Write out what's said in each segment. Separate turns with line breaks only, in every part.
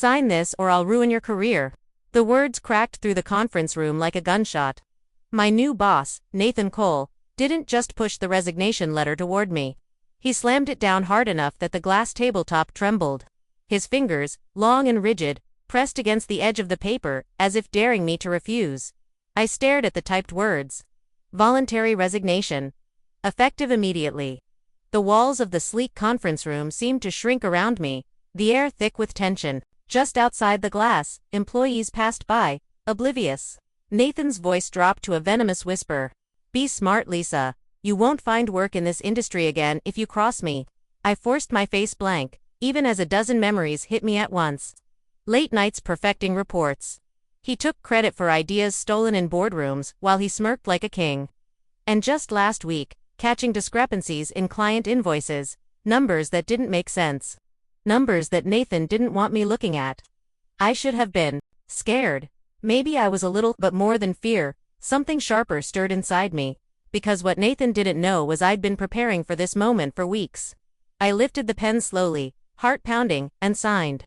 Sign this or I'll ruin your career. The words cracked through the conference room like a gunshot. My new boss, Nathan Cole, didn't just push the resignation letter toward me. He slammed it down hard enough that the glass tabletop trembled. His fingers, long and rigid, pressed against the edge of the paper, as if daring me to refuse. I stared at the typed words. Voluntary resignation. Effective immediately. The walls of the sleek conference room seemed to shrink around me, the air thick with tension. Just outside the glass, employees passed by, oblivious. Nathan's voice dropped to a venomous whisper. Be smart, Lisa. You won't find work in this industry again if you cross me. I forced my face blank, even as a dozen memories hit me at once. Late nights perfecting reports. He took credit for ideas stolen in boardrooms while he smirked like a king. And just last week, catching discrepancies in client invoices, numbers that didn't make sense. Numbers that Nathan didn't want me looking at. I should have been scared. Maybe I was a little, but more than fear, something sharper stirred inside me, because what Nathan didn't know was I'd been preparing for this moment for weeks. I lifted the pen slowly, heart pounding, and signed.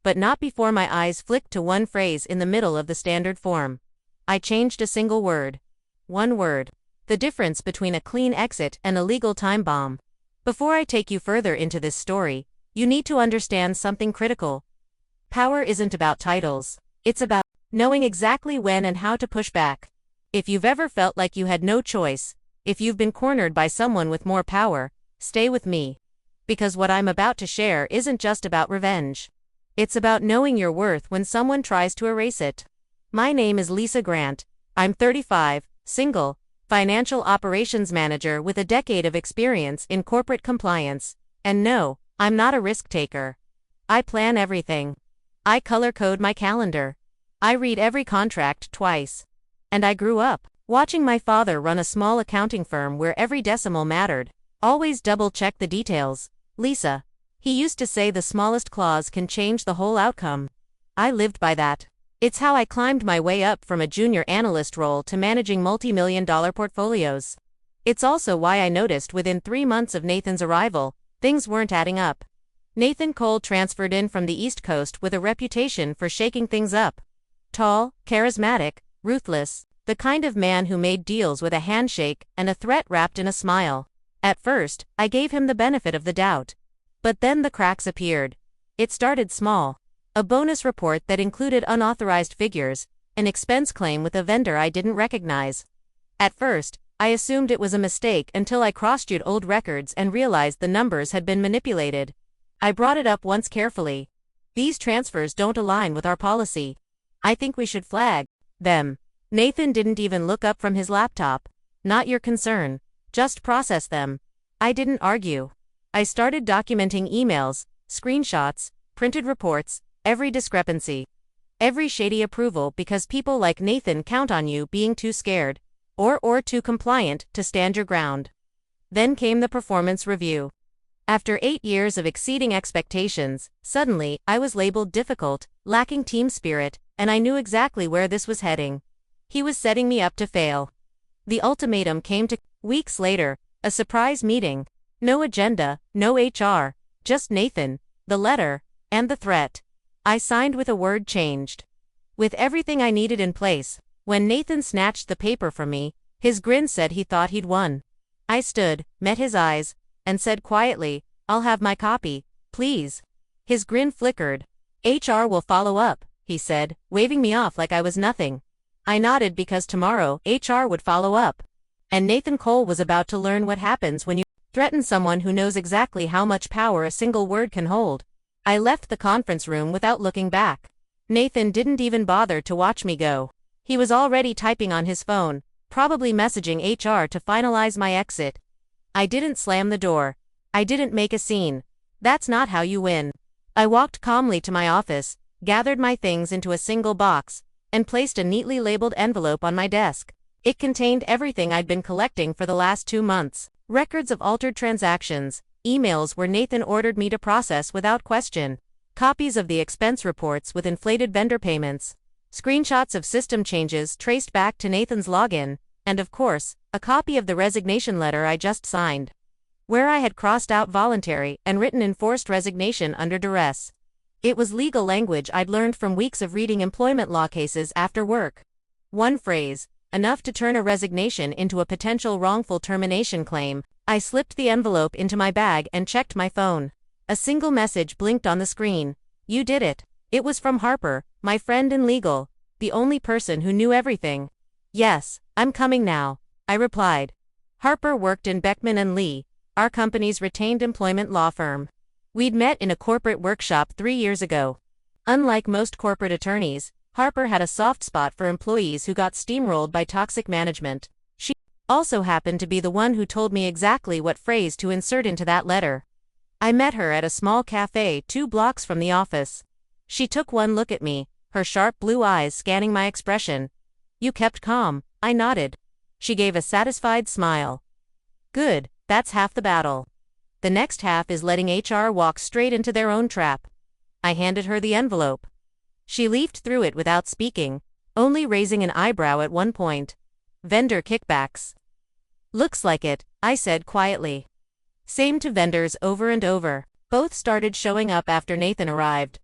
But not before my eyes flicked to one phrase in the middle of the standard form. I changed a single word. One word. The difference between a clean exit and a legal time bomb. Before I take you further into this story, you need to understand something critical. Power isn't about titles. It's about knowing exactly when and how to push back. If you've ever felt like you had no choice, if you've been cornered by someone with more power, stay with me. Because what I'm about to share isn't just about revenge. It's about knowing your worth when someone tries to erase it. My name is Lisa Grant. I'm 35, single, financial operations manager with a decade of experience in corporate compliance. And no, I'm not a risk taker. I plan everything. I color code my calendar. I read every contract twice. And I grew up watching my father run a small accounting firm where every decimal mattered. Always double-check the details, Lisa. He used to say the smallest clause can change the whole outcome. I lived by that. It's how I climbed my way up from a junior analyst role to managing multi-million-dollar portfolios. It's also why I noticed within 3 months of Nathan's arrival, things weren't adding up. Nathan Cole transferred in from the East Coast with a reputation for shaking things up. Tall, charismatic, ruthless, the kind of man who made deals with a handshake and a threat wrapped in a smile. At first, I gave him the benefit of the doubt. But then the cracks appeared. It started small. A bonus report that included unauthorized figures, an expense claim with a vendor I didn't recognize. At first, I assumed it was a mistake until I cross-checked old records and realized the numbers had been manipulated. I brought it up once carefully. These transfers don't align with our policy. I think we should flag them. Nathan didn't even look up from his laptop. Not your concern. Just process them. I didn't argue. I started documenting emails, screenshots, printed reports, every discrepancy. Every shady approval because people like Nathan count on you being too scared, or too compliant to stand your ground. Then came the performance review. After 8 years of exceeding expectations, suddenly, I was labeled difficult, lacking team spirit, and I knew exactly where this was heading. He was setting me up to fail. The ultimatum came weeks later, a surprise meeting. No agenda, no HR, just Nathan, the letter, and the threat. I signed with a word changed. With everything I needed in place, when Nathan snatched the paper from me, his grin said he thought he'd won. I stood, met his eyes, and said quietly, I'll have my copy, please. His grin flickered. HR will follow up, he said, waving me off like I was nothing. I nodded because tomorrow, HR would follow up. And Nathan Cole was about to learn what happens when you threaten someone who knows exactly how much power a single word can hold. I left the conference room without looking back. Nathan didn't even bother to watch me go. He was already typing on his phone, probably messaging HR to finalize my exit. I didn't slam the door. I didn't make a scene. That's not how you win. I walked calmly to my office, gathered my things into a single box, and placed a neatly labeled envelope on my desk. It contained everything I'd been collecting for the last 2 months. Records of altered transactions, emails where Nathan ordered me to process without question, copies of the expense reports with inflated vendor payments, screenshots of system changes traced back to Nathan's login, and of course, a copy of the resignation letter I just signed, where I had crossed out voluntary and written enforced resignation under duress. It was legal language I'd learned from weeks of reading employment law cases after work. One phrase, enough to turn a resignation into a potential wrongful termination claim. I slipped the envelope into my bag and checked my phone. A single message blinked on the screen. You did it. It was from Harper, my friend in legal, the only person who knew everything. Yes, I'm coming now, I replied. Harper worked in Beckman and Lee, our company's retained employment law firm. We'd met in a corporate workshop 3 years ago. Unlike most corporate attorneys, Harper had a soft spot for employees who got steamrolled by toxic management. She also happened to be the one who told me exactly what phrase to insert into that letter. I met her at a small cafe 2 blocks from the office. She took one look at me, her sharp blue eyes scanning my expression. You kept calm, I nodded. She gave a satisfied smile. Good, that's half the battle. The next half is letting HR walk straight into their own trap. I handed her the envelope. She leafed through it without speaking, only raising an eyebrow at one point. Vendor kickbacks. Looks like it, I said quietly. Same to vendors over and over. Both started showing up after Nathan arrived.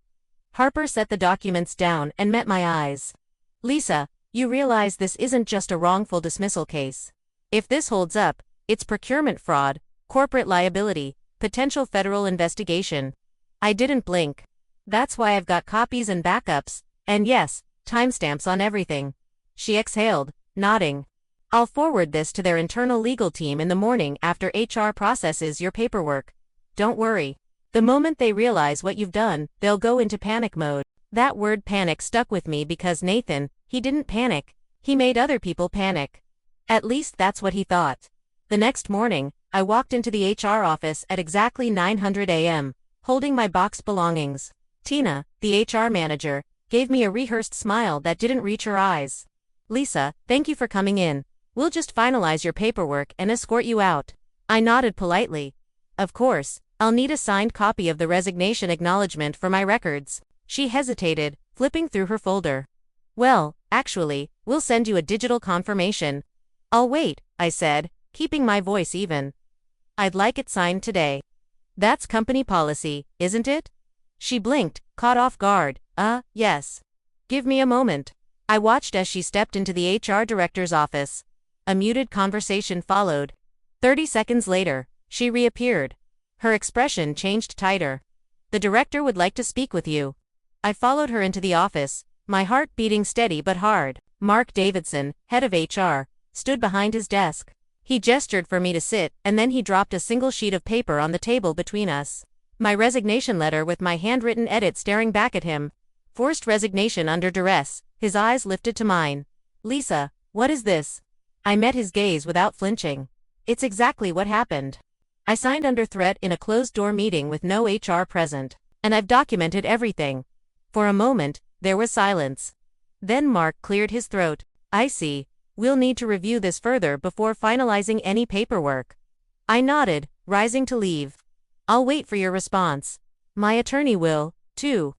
Harper set the documents down and met my eyes. Lisa, you realize this isn't just a wrongful dismissal case. If this holds up, it's procurement fraud, corporate liability, potential federal investigation. I didn't blink. That's why I've got copies and backups, and yes, timestamps on everything. She exhaled, nodding. I'll forward this to their internal legal team in the morning after HR processes your paperwork. Don't worry. The moment they realize what you've done, they'll go into panic mode. That word panic stuck with me because Nathan, he didn't panic. He made other people panic. At least that's what he thought. The next morning, I walked into the HR office at exactly 9:00 a.m., holding my boxed belongings. Tina, the HR manager, gave me a rehearsed smile that didn't reach her eyes. Lisa, thank you for coming in. We'll just finalize your paperwork and escort you out. I nodded politely. Of course, I'll need a signed copy of the resignation acknowledgement for my records. She hesitated, flipping through her folder. Well, actually, we'll send you a digital confirmation. I'll wait, I said, keeping my voice even. I'd like it signed today. That's company policy, isn't it? She blinked, caught off guard. Yes. Give me a moment. I watched as she stepped into the HR director's office. A muted conversation followed. 30 seconds later, she reappeared. Her expression changed tighter. The director would like to speak with you. I followed her into the office, my heart beating steady but hard. Mark Davidson, head of HR, stood behind his desk. He gestured for me to sit, and then he dropped a single sheet of paper on the table between us. My resignation letter with my handwritten edit staring back at him. Forced resignation under duress, his eyes lifted to mine. Lisa, what is this? I met his gaze without flinching. It's exactly what happened. I signed under threat in a closed-door meeting with no HR present, and I've documented everything. For a moment, there was silence. Then Mark cleared his throat. I see. We'll need to review this further before finalizing any paperwork. I nodded, rising to leave. I'll wait for your response. My attorney will, too.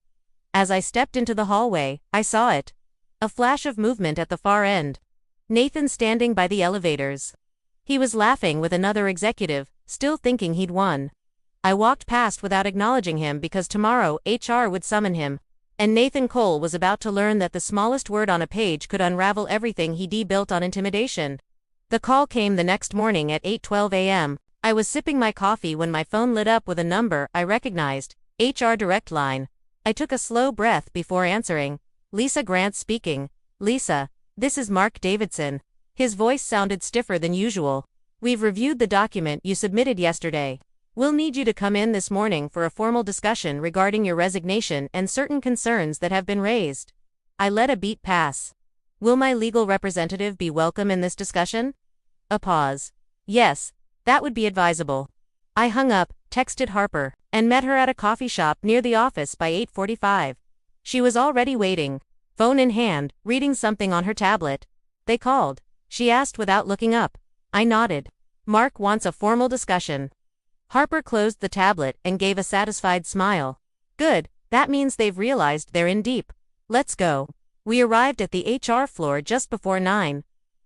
As I stepped into the hallway, I saw it. A flash of movement at the far end. Nathan standing by the elevators. He was laughing with another executive, still thinking he'd won. I walked past without acknowledging him because tomorrow HR would summon him, and Nathan Cole was about to learn that the smallest word on a page could unravel everything he built on intimidation. The call came the next morning at 8:12 a.m. I was sipping my coffee when my phone lit up with a number I recognized, HR Direct Line. I took a slow breath before answering. Lisa Grant speaking. Lisa, this is Mark Davidson. His voice sounded stiffer than usual. We've reviewed the document you submitted yesterday. We'll need you to come in this morning for a formal discussion regarding your resignation and certain concerns that have been raised. I let a beat pass. Will my legal representative be welcome in this discussion? A pause. Yes, that would be advisable. I hung up, texted Harper, and met her at a coffee shop near the office by 8:45. She was already waiting, phone in hand, reading something on her tablet. They called. She asked without looking up. I nodded. Mark wants a formal discussion. Harper closed the tablet and gave a satisfied smile. Good, that means they've realized they're in deep. Let's go. We arrived at the HR floor just before 9.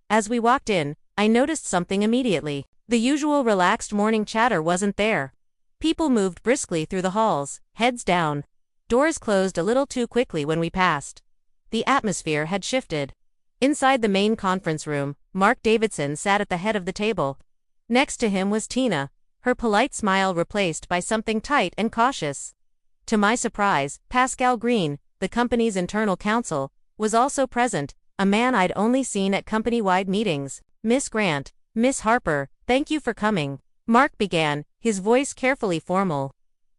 As we walked in, I noticed something immediately. The usual relaxed morning chatter wasn't there. People moved briskly through the halls, heads down. Doors closed a little too quickly when we passed. The atmosphere had shifted. Inside the main conference room, Mark Davidson sat at the head of the table. Next to him was Tina, her polite smile replaced by something tight and cautious. To my surprise, Pascal Green, the company's internal counsel, was also present, a man I'd only seen at company-wide meetings. "Miss Grant, Miss Harper, thank you for coming," Mark began, his voice carefully formal.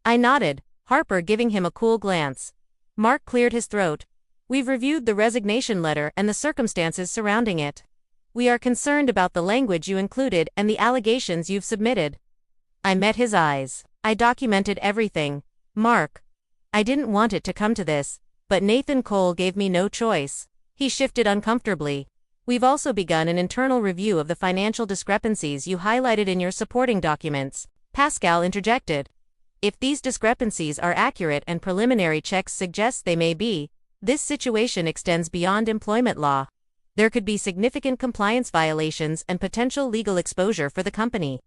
I nodded, Harper giving him a cool glance. Mark cleared his throat. "We've reviewed the resignation letter and the circumstances surrounding it. We are concerned about the language you included and the allegations you've submitted." I met his eyes. "I documented everything, Mark. I didn't want it to come to this, but Nathan Cole gave me no choice." He shifted uncomfortably. "We've also begun an internal review of the financial discrepancies you highlighted in your supporting documents," Pascal interjected. "If these discrepancies are accurate and preliminary checks suggest they may be, this situation extends beyond employment law. There could be significant compliance violations and potential legal exposure for the company."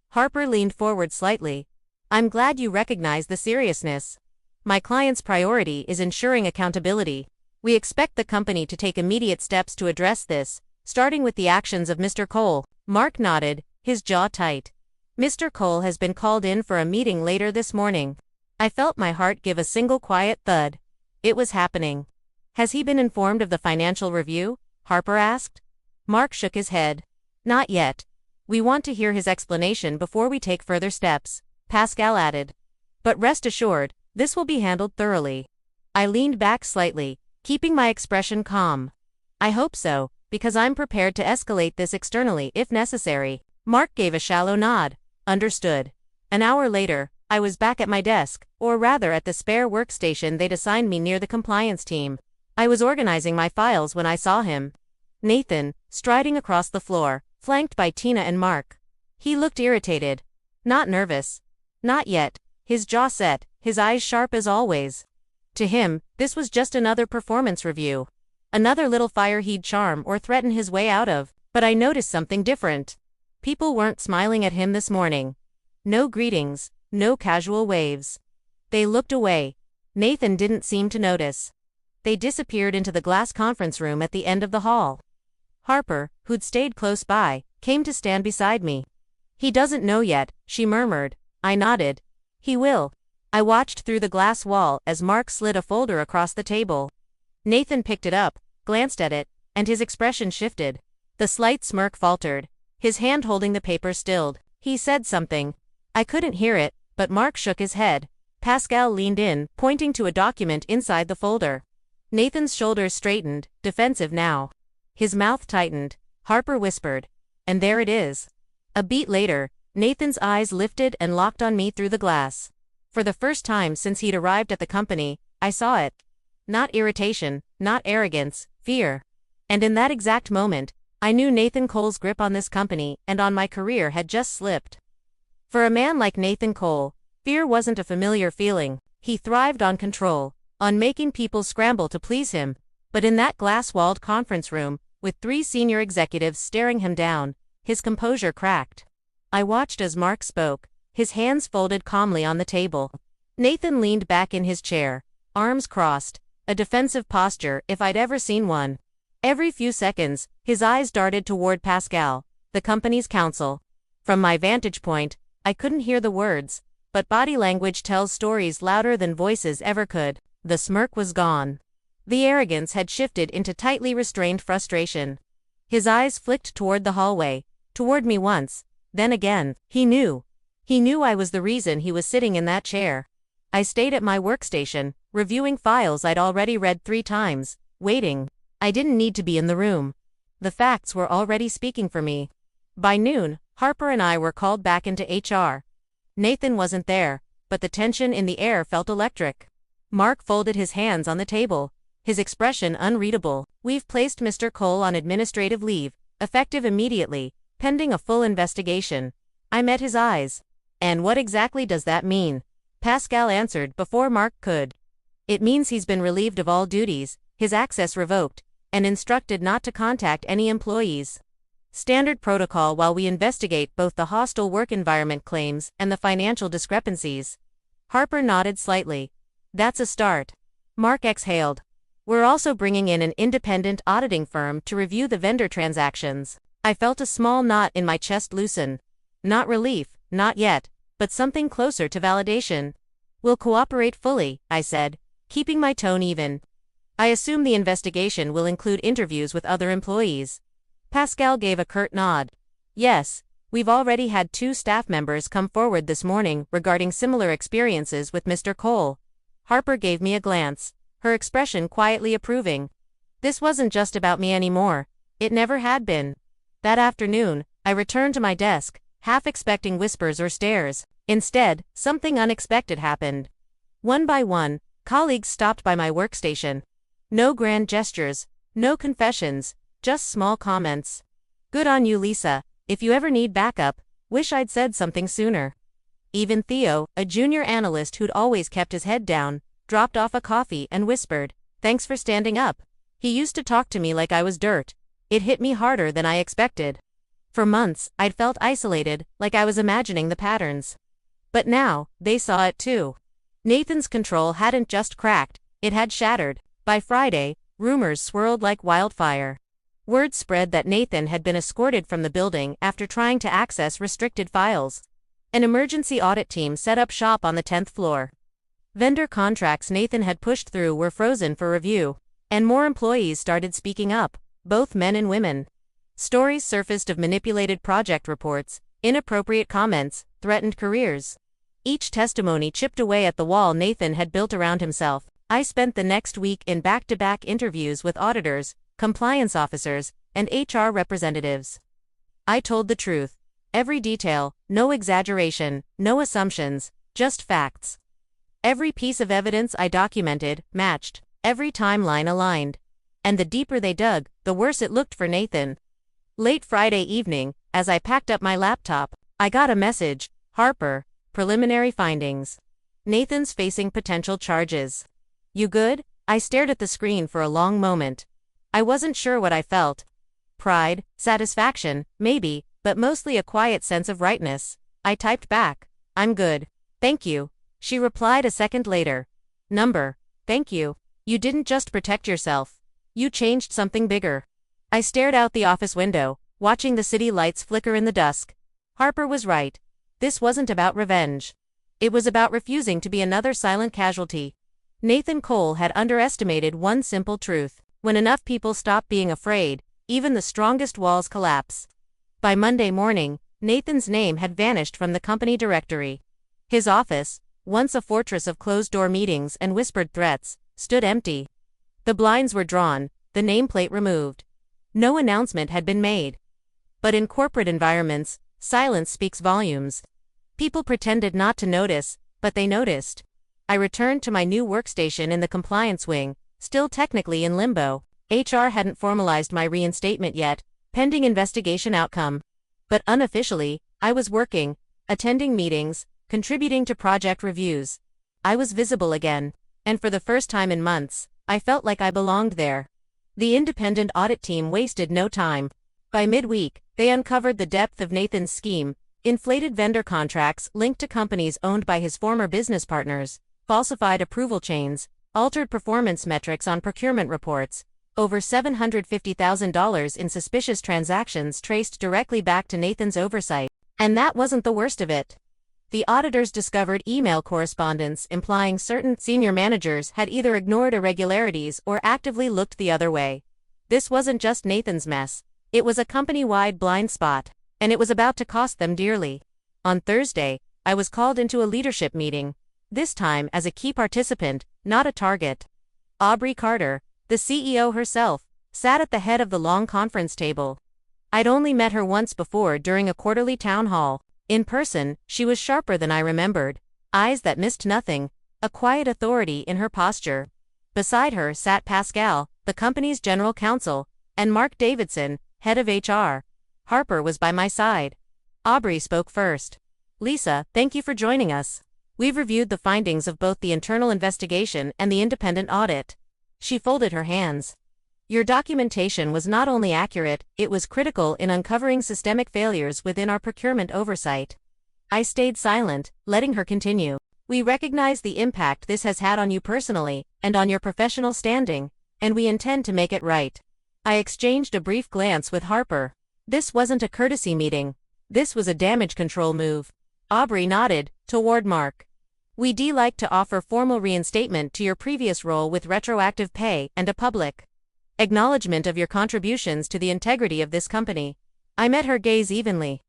Harper leaned forward slightly. "I'm glad you recognize the seriousness. My client's priority is ensuring accountability. We expect the company to take immediate steps to address this, starting with the actions of Mr. Cole." Mark nodded, his jaw tight. "Mr. Cole has been called in for a meeting later this morning." I felt my heart give a single quiet thud. It was happening. "Has he been informed of the financial review?" Harper asked. Mark shook his head. "Not yet. We want to hear his explanation before we take further steps," Pascal added. "But rest assured, this will be handled thoroughly." I leaned back slightly, keeping my expression calm. "I hope so, because I'm prepared to escalate this externally if necessary." Mark gave a shallow nod. "Understood." An hour later, I was back at my desk, or rather at the spare workstation they'd assigned me near the compliance team. I was organizing my files when I saw him. Nathan, striding across the floor, flanked by Tina and Mark. He looked irritated. Not nervous. Not yet, his jaw set, his eyes sharp as always. To him, this was just another performance review. Another little fire he'd charm or threaten his way out of, but I noticed something different. People weren't smiling at him this morning. No greetings, no casual waves. They looked away. Nathan didn't seem to notice. They disappeared into the glass conference room at the end of the hall. Harper, who'd stayed close by, came to stand beside me. "He doesn't know yet," she murmured. I nodded. "He will." I watched through the glass wall as Mark slid a folder across the table. Nathan picked it up, glanced at it, and his expression shifted. The slight smirk faltered. His hand holding the paper stilled. He said something. I couldn't hear it, but Mark shook his head. Pascal leaned in, pointing to a document inside the folder. Nathan's shoulders straightened, defensive now. His mouth tightened. Harper whispered, "And there it is." A beat later, Nathan's eyes lifted and locked on me through the glass. For the first time since he'd arrived at the company, I saw it. Not irritation, not arrogance, fear. And in that exact moment, I knew Nathan Cole's grip on this company and on my career had just slipped. For a man like Nathan Cole, fear wasn't a familiar feeling. He thrived on control, on making people scramble to please him. But in that glass-walled conference room, with 3 senior executives staring him down, his composure cracked. I watched as Mark spoke, his hands folded calmly on the table. Nathan leaned back in his chair, arms crossed, a defensive posture if I'd ever seen one. Every few seconds, his eyes darted toward Pascal, the company's counsel. From my vantage point, I couldn't hear the words, but body language tells stories louder than voices ever could. The smirk was gone. The arrogance had shifted into tightly restrained frustration. His eyes flicked toward the hallway, toward me once, then again. He knew. He knew I was the reason he was sitting in that chair. I stayed at my workstation, reviewing files I'd already read 3 times, waiting. I didn't need to be in the room. The facts were already speaking for me. By noon, Harper and I were called back into HR. Nathan wasn't there, but the tension in the air felt electric. Mark folded his hands on the table, his expression unreadable. "We've placed Mr. Cole on administrative leave, effective immediately, pending a full investigation." I met his eyes. "And what exactly does that mean?" Pascal answered before Mark could. "It means he's been relieved of all duties, his access revoked, and instructed not to contact any employees. Standard protocol while we investigate both the hostile work environment claims and the financial discrepancies." Harper nodded slightly. That's a start. Mark exhaled. We're also bringing in an independent auditing firm to review the vendor transactions. I felt a small knot in my chest loosen. Not relief, not yet, but something closer to validation. We'll cooperate fully, I said, keeping my tone even. I assume the investigation will include interviews with other employees. Pascal gave a curt nod. Yes, we've already had 2 staff members come forward this morning regarding similar experiences with Mr. Cole. Harper gave me a glance, her expression quietly approving. This wasn't just about me anymore. It never had been. That afternoon, I returned to my desk, half expecting whispers or stares. Instead, something unexpected happened. One by one, colleagues stopped by my workstation. No grand gestures, no confessions, just small comments. Good on you, Lisa. If you ever need backup, wish I'd said something sooner. Even Theo, a junior analyst who'd always kept his head down, dropped off a coffee and whispered, "Thanks for standing up." He used to talk to me like I was dirt. It hit me harder than I expected. For months, I'd felt isolated, like I was imagining the patterns. But now, they saw it too. Nathan's control hadn't just cracked, it had shattered. By Friday, rumors swirled like wildfire. Word spread that Nathan had been escorted from the building after trying to access restricted files. An emergency audit team set up shop on the 10th floor. Vendor contracts Nathan had pushed through were frozen for review, and more employees started speaking up, both men and women. Stories surfaced of manipulated project reports, inappropriate comments, threatened careers. Each testimony chipped away at the wall Nathan had built around himself. I spent the next week in back-to-back interviews with auditors, compliance officers, and HR representatives. I told the truth. Every detail, no exaggeration, no assumptions, just facts. Every piece of evidence I documented, matched, every timeline aligned. And the deeper they dug, the worse it looked for Nathan. Late Friday evening, as I packed up my laptop, I got a message, "Harper, preliminary findings. Nathan's facing potential charges." You good? I stared at the screen for a long moment. I wasn't sure what I felt. Pride, satisfaction, maybe, but mostly a quiet sense of rightness. I typed back, "I'm good. Thank you." She replied a second later. Number, "Thank you. You didn't just protect yourself. You changed something bigger." I stared out the office window, watching the city lights flicker in the dusk. Harper was right. This wasn't about revenge. It was about refusing to be another silent casualty. Nathan Cole had underestimated one simple truth. When enough people stop being afraid, even the strongest walls collapse. By Monday morning, Nathan's name had vanished from the company directory. His office, once a fortress of closed-door meetings and whispered threats, stood empty. The blinds were drawn, the nameplate removed. No announcement had been made. But in corporate environments, silence speaks volumes. People pretended not to notice, but they noticed. I returned to my new workstation in the compliance wing, still technically in limbo. HR hadn't formalized my reinstatement yet, pending investigation outcome. But unofficially, I was working, attending meetings, contributing to project reviews. I was visible again, and for the first time in months, I felt like I belonged there. The independent audit team wasted no time. By midweek, they uncovered the depth of Nathan's scheme: inflated vendor contracts linked to companies owned by his former business partners, falsified approval chains, altered performance metrics on procurement reports, over $750,000 in suspicious transactions traced directly back to Nathan's oversight. And that wasn't the worst of it. The auditors discovered email correspondence implying certain senior managers had either ignored irregularities or actively looked the other way. This wasn't just Nathan's mess. It was a company-wide blind spot, and it was about to cost them dearly. On Thursday, I was called into a leadership meeting, this time as a key participant, not a target. Aubrey Carter, the CEO herself, sat at the head of the long conference table. I'd only met her once before during a quarterly town hall. In person, she was sharper than I remembered, eyes that missed nothing, a quiet authority in her posture. Beside her sat Pascal, the company's general counsel, and Mark Davidson, head of HR. Harper was by my side. Aubrey spoke first. "Lisa, thank you for joining us. We've reviewed the findings of both the internal investigation and the independent audit." She folded her hands. "Your documentation was not only accurate, it was critical in uncovering systemic failures within our procurement oversight." I stayed silent, letting her continue. We recognize the impact this has had on you personally and on your professional standing, and we intend to make it right. I exchanged a brief glance with Harper. This wasn't a courtesy meeting. This was a damage control move. Aubrey nodded, toward Mark. We'd like to offer formal reinstatement to your previous role with retroactive pay and a public acknowledgement of your contributions to the integrity of this company. I met her gaze evenly.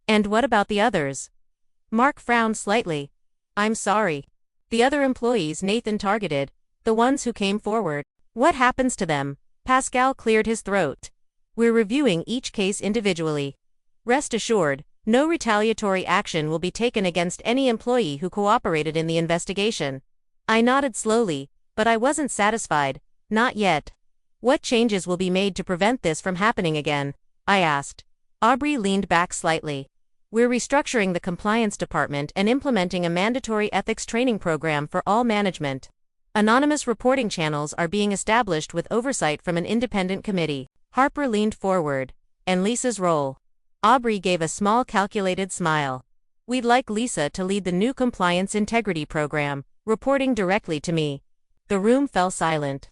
And what about the others? Mark frowned slightly. I'm sorry. The other employees Nathan targeted, the ones who came forward. What happens to them? Pascal cleared his throat. We're reviewing each case individually. Rest assured, no retaliatory action will be taken against any employee who cooperated in the investigation. I nodded slowly, but I wasn't satisfied. Not yet. What changes will be made to prevent this from happening again? I asked. Aubrey leaned back slightly. We're restructuring the compliance department and implementing a mandatory ethics training program for all management. Anonymous reporting channels are being established with oversight from an independent committee. Harper leaned forward. And Lisa's role? Aubrey gave a small calculated smile. We'd like Lisa to lead the new compliance integrity program, reporting directly to me. The room fell silent.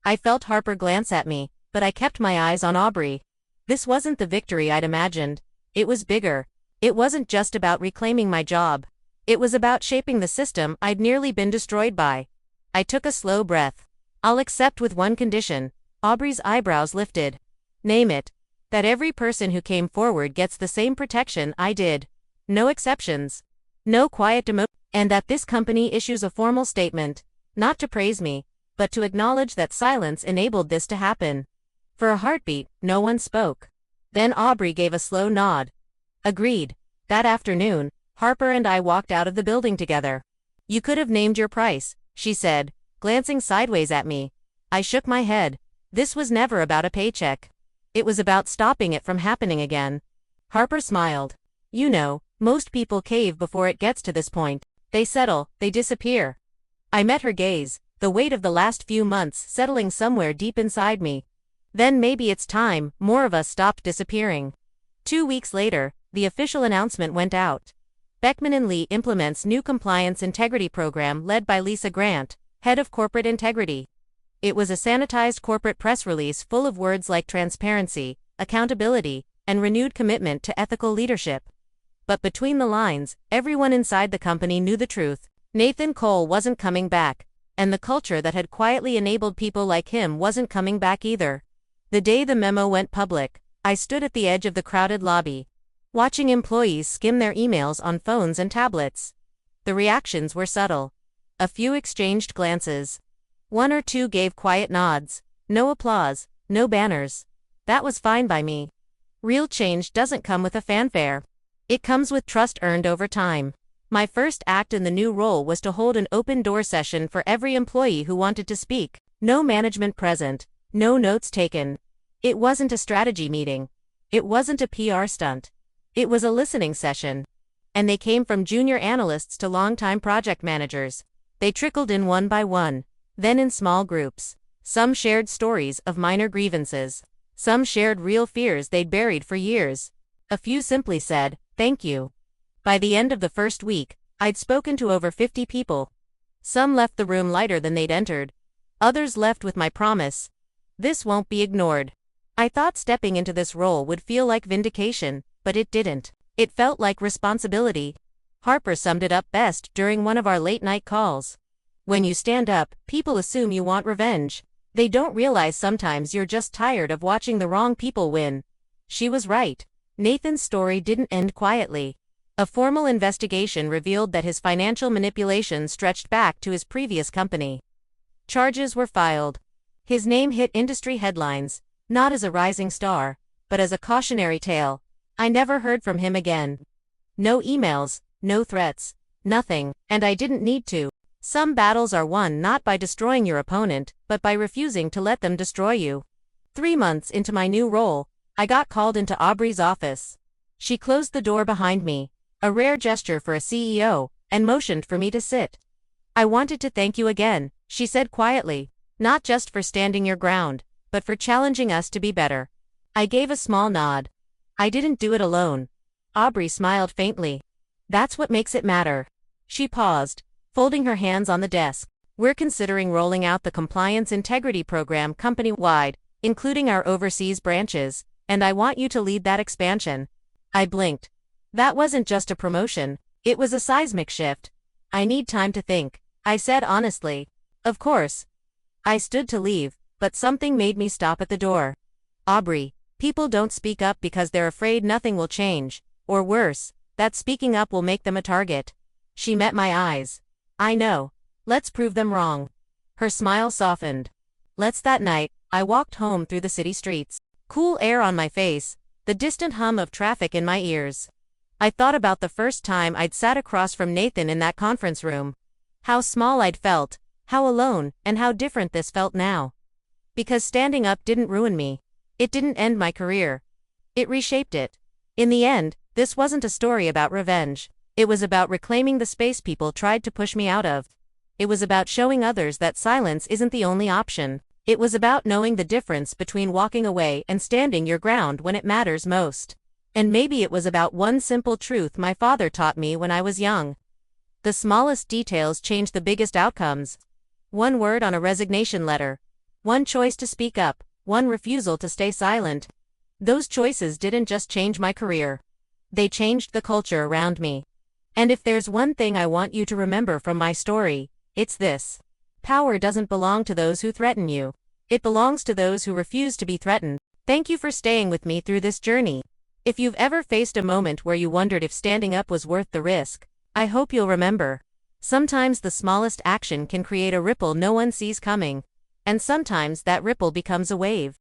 I felt Harper glance at me, but I kept my eyes on Aubrey. This wasn't the victory I'd imagined. It was bigger. It wasn't just about reclaiming my job. It was about shaping the system I'd nearly been destroyed by. I took a slow breath. I'll accept with one condition. Aubrey's eyebrows lifted. Name it. That every person who came forward gets the same protection I did. No exceptions. No quiet demotion. And that this company issues a formal statement, not to praise me, but to acknowledge that silence enabled this to happen. For a heartbeat, no one spoke. Then Aubrey gave a slow nod. Agreed. That afternoon, Harper and I walked out of the building together. You could have named your price, she said, glancing sideways at me. I shook my head. This was never about a paycheck. It was about stopping it from happening again. Harper smiled. You know, most people cave before it gets to this point. They settle, they disappear. I met her gaze, the weight of the last few months settling somewhere deep inside me. Then maybe it's time more of us stopped disappearing. 2 weeks later, the official announcement went out. Beckman & Lee implements new compliance integrity program led by Lisa Grant, head of corporate integrity. It was a sanitized corporate press release full of words like transparency, accountability, and renewed commitment to ethical leadership. But between the lines, everyone inside the company knew the truth. Nathan Cole wasn't coming back, and the culture that had quietly enabled people like him wasn't coming back either. The day the memo went public, I stood at the edge of the crowded lobby, watching employees skim their emails on phones and tablets. The reactions were subtle. A few exchanged glances. One or two gave quiet nods. No applause, no banners. That was fine by me. Real change doesn't come with a fanfare. It comes with trust earned over time. My first act in the new role was to hold an open-door session for every employee who wanted to speak. No management present. No notes taken. It wasn't a strategy meeting. It wasn't a PR stunt. It was a listening session. And they came from junior analysts to longtime project managers. They trickled in one by one, then in small groups. Some shared stories of minor grievances. Some shared real fears they'd buried for years. A few simply said, "Thank you." By the end of the first week, I'd spoken to over 50 people. Some left the room lighter than they'd entered. Others left with my promise. This won't be ignored. I thought stepping into this role would feel like vindication, but it didn't. It felt like responsibility. Harper summed it up best during one of our late-night calls. When you stand up, people assume you want revenge. They don't realize sometimes you're just tired of watching the wrong people win. She was right. Nathan's story didn't end quietly. A formal investigation revealed that his financial manipulation stretched back to his previous company. Charges were filed. His name hit industry headlines, not as a rising star, but as a cautionary tale. I never heard from him again. No emails, no threats, nothing, and I didn't need to. Some battles are won not by destroying your opponent, but by refusing to let them destroy you. 3 months into my new role, I got called into Aubrey's office. She closed the door behind me, a rare gesture for a CEO, and motioned for me to sit. "I wanted to thank you again," she said quietly, "not just for standing your ground, but for challenging us to be better." I gave a small nod. I didn't do it alone. Aubrey smiled faintly. "That's what makes it matter." She paused, folding her hands on the desk. We're considering rolling out the Compliance Integrity Program company-wide, including our overseas branches, and I want you to lead that expansion. I blinked. That wasn't just a promotion, it was a seismic shift. I need time to think, I said honestly. Of course. I stood to leave, but something made me stop at the door. Aubrey, people don't speak up because they're afraid nothing will change, or worse, that speaking up will make them a target. She met my eyes. I know. Let's prove them wrong. Her smile softened. That night, I walked home through the city streets. Cool air on my face, the distant hum of traffic in my ears. I thought about the first time I'd sat across from Nathan in that conference room. How small I'd felt, how alone, and how different this felt now. Because standing up didn't ruin me. It didn't end my career. It reshaped it. In the end, this wasn't a story about revenge. It was about reclaiming the space people tried to push me out of. It was about showing others that silence isn't the only option. It was about knowing the difference between walking away and standing your ground when it matters most. And maybe it was about one simple truth my father taught me when I was young. The smallest details change the biggest outcomes. One word on a resignation letter. One choice to speak up. One refusal to stay silent. Those choices didn't just change my career. They changed the culture around me. And if there's one thing I want you to remember from my story, it's this. Power doesn't belong to those who threaten you. It belongs to those who refuse to be threatened. Thank you for staying with me through this journey. If you've ever faced a moment where you wondered if standing up was worth the risk, I hope you'll remember. Sometimes the smallest action can create a ripple no one sees coming. And sometimes that ripple becomes a wave.